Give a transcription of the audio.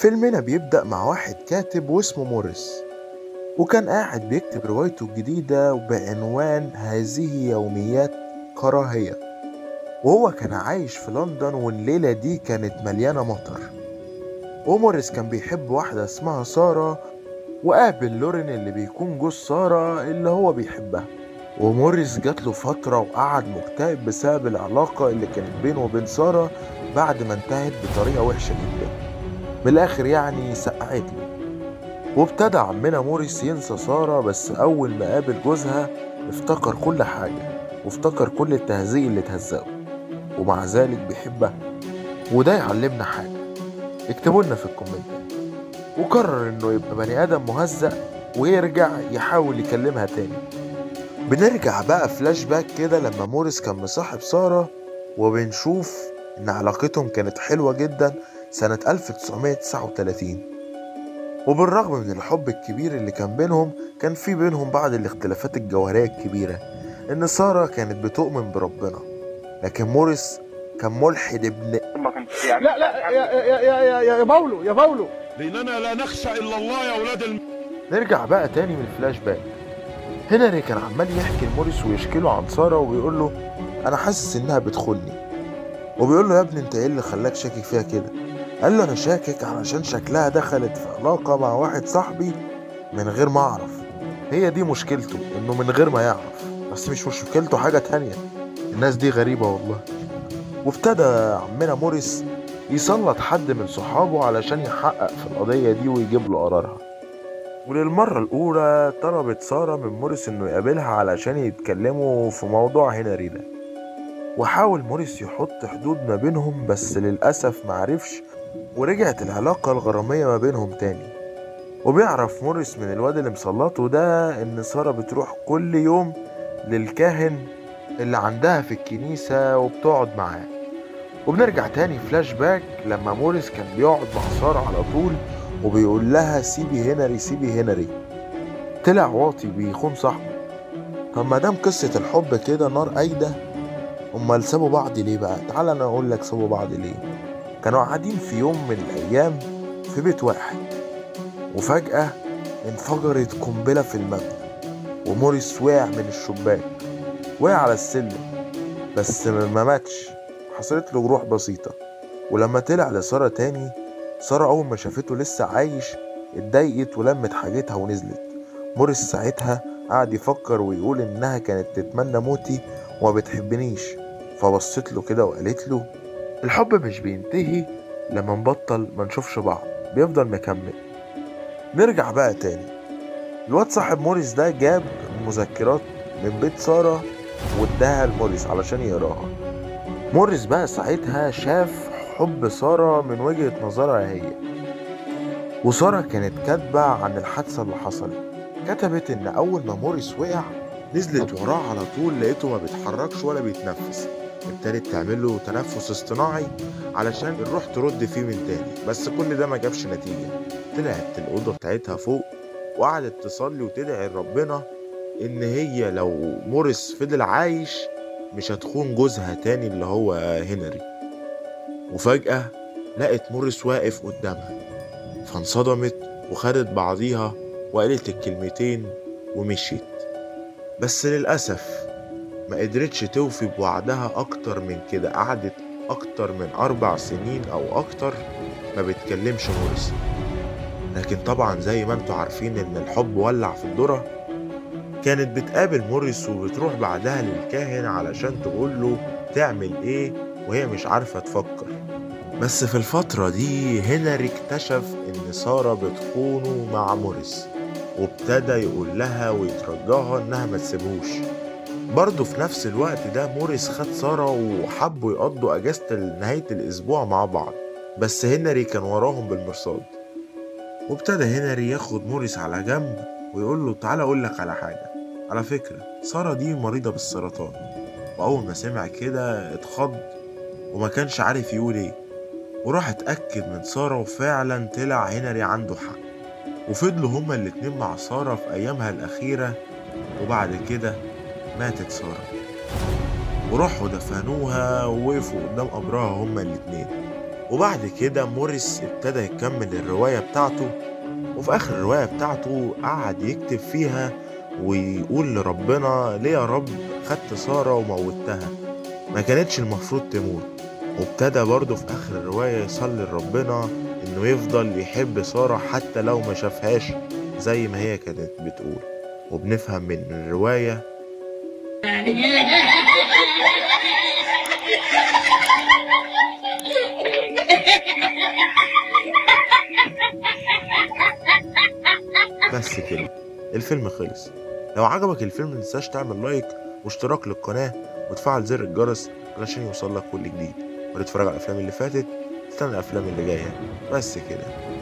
فيلمنا بيبدأ مع واحد كاتب واسمه موريس، وكان قاعد بيكتب روايته الجديدة بعنوان هذه يوميات كراهية. وهو كان عايش في لندن، والليلة دي كانت مليانة مطر. وموريس كان بيحب واحدة اسمها سارة، وقابل لورين اللي بيكون جوز سارة اللي هو بيحبها. وموريس جات له فترة وقعد مكتئب بسبب العلاقة اللي كانت بينه وبين سارة بعد ما انتهت بطريقة وحشة جدا. من الآخر يعني سقعت له. وابتدى عمنا موريس ينسى سارة، بس أول ما قابل جوزها افتكر كل حاجة، وافتكر كل التهزيق اللي اتهزقه، ومع ذلك بيحبها. وده يعلمنا حاجة، اكتبوا لنا في الكومنتات. وقرر انه يبقى بني ادم مهزأ ويرجع يحاول يكلمها تاني. بنرجع بقى فلاش باك كده لما موريس كان مصاحب سارة، وبنشوف ان علاقتهم كانت حلوة جدا سنة 1939. وبالرغم من الحب الكبير اللي كان بينهم، كان في بينهم بعض الاختلافات الجوهرية الكبيرة. ان سارة كانت بتؤمن بربنا، لكن موريس كان ملحد ابن. لا لا يا باولو يا باولو. لأننا لا نخشى إلا الله يا أولاد نرجع بقى تاني من الفلاش باك. هنري كان عمال يحكي لموريس ويشكي له عن سارة، وبيقول له انا حاسس انها بتخوني. وبيقول له يا ابني انت ايه اللي خلاك شاكك فيها كده؟ قال له انا شاكك علشان شكلها دخلت في علاقة مع واحد صاحبي من غير ما اعرف. هي دي مشكلته، انه من غير ما يعرف. بس مش مشكلته حاجة تانية، الناس دي غريبة والله. وابتدى عمنا موريس يسلط حد من صحابه علشان يحقق في القضية دي ويجيب له قرارها. وللمرة الأولى طلبت سارة من موريس إنه يقابلها علشان يتكلموا في موضوع هنري ده. وحاول موريس يحط حدود ما بينهم، بس للأسف معرفش، ورجعت العلاقة الغرامية ما بينهم تاني. وبيعرف موريس من الواد اللي مسلطه ده إن سارة بتروح كل يوم للكاهن اللي عندها في الكنيسة وبتقعد معاه. وبنرجع تاني فلاش باك لما موريس كان بيقعد مع سارة على طول، وبيقول لها سيبي هنري سيبي هنري. طلع واطي بيخون صاحبه. طب ما دام قصة الحب كده نار قايدة، امال سابوا بعض ليه بقى؟ تعال انا اقول لك سابوا بعض ليه. كانوا قاعدين في يوم من الايام في بيت واحد، وفجأة انفجرت قنبلة في المبنى، وموريس وقع من الشباك، وقع على السلم بس ما ماتش، حصلت له جروح بسيطة. ولما طلع لسارة تاني، سارة أول ما شافته لسه عايش اتضايقت ولمت حاجتها ونزلت. موريس ساعتها قعد يفكر ويقول إنها كانت تتمنى موتي وما بتحبنيش. فبصت له كده وقالت له الحب مش بينتهي لما نبطل ما نشوفش بعض، بيفضل مكمل. نرجع بقى تاني. الواد صاحب موريس ده جاب مذكرات من بيت سارة واداها لموريس علشان يقراها. موريس بقى ساعتها شاف حب سارة من وجهة نظرها هي. وسارة كانت كاتبة عن الحادثة اللي حصلت. كتبت إن أول ما موريس وقع نزلت وراه على طول، لقيته ما بيتحركش ولا بيتنفس. ابتدت تعمل له تنفس اصطناعي علشان الروح ترد فيه من تاني، بس كل ده ما جابش نتيجة. طلعت الأوضة بتاعتها فوق وقعدت تصلي وتدعي لربنا إن هي لو موريس فضل عايش مش هتخون جوزها تاني اللي هو هنري. وفجأة لقت موريس واقف قدامها، فانصدمت وخدت بعضيها وقالت الكلمتين ومشيت. بس للأسف ما قدرتش توفي بوعدها أكتر من كده. قعدت أكتر من 4 سنين أو أكتر ما بتكلمش موريس. لكن طبعا زي ما انتوا عارفين إن الحب ولع في الذرة، كانت بتقابل موريس وبتروح بعدها للكاهن علشان تقوله تعمل ايه وهي مش عارفة تفكر. بس في الفترة دي هنري اكتشف ان سارة بتخونه مع موريس، وابتدى يقول لها ويترجاها انها ما تسيبهوش. برضه في نفس الوقت ده موريس خد سارة وحبوا يقضوا اجازة نهاية الاسبوع مع بعض، بس هنري كان وراهم بالمرصاد. وابتدى هنري ياخد موريس على جنب ويقول له تعالى اقول لك على حاجة. على فكرة سارة دي مريضة بالسرطان. وأول ما سمع كده اتخض وما كانش عارف يقول ايه، وراح اتأكد من سارة وفعلا طلع هنري عنده حق. وفضلوا هما الاتنين مع سارة في أيامها الأخيرة، وبعد كده ماتت سارة وراحوا دفنوها ووقفوا قدام قبرها هما الاتنين. وبعد كده موريس ابتدى يكمل الرواية بتاعته، وفي آخر الرواية بتاعته قعد يكتب فيها ويقول لربنا: ليه يا رب خدت سارة وموتها؟ ما كانتش المفروض تموت. وابتدى برضه في آخر الرواية يصلي لربنا إنه يفضل يحب سارة حتى لو ما شافهاش زي ما هي كانت بتقول. وبنفهم من الرواية بس كده الفيلم خلص. لو عجبك الفيلم متنساش تعمل لايك واشتراك للقناة وتفعل زر الجرس علشان يوصلك كل جديد، وتتفرج على الأفلام اللي فاتت، تستنى الأفلام اللي جاية. بس كده.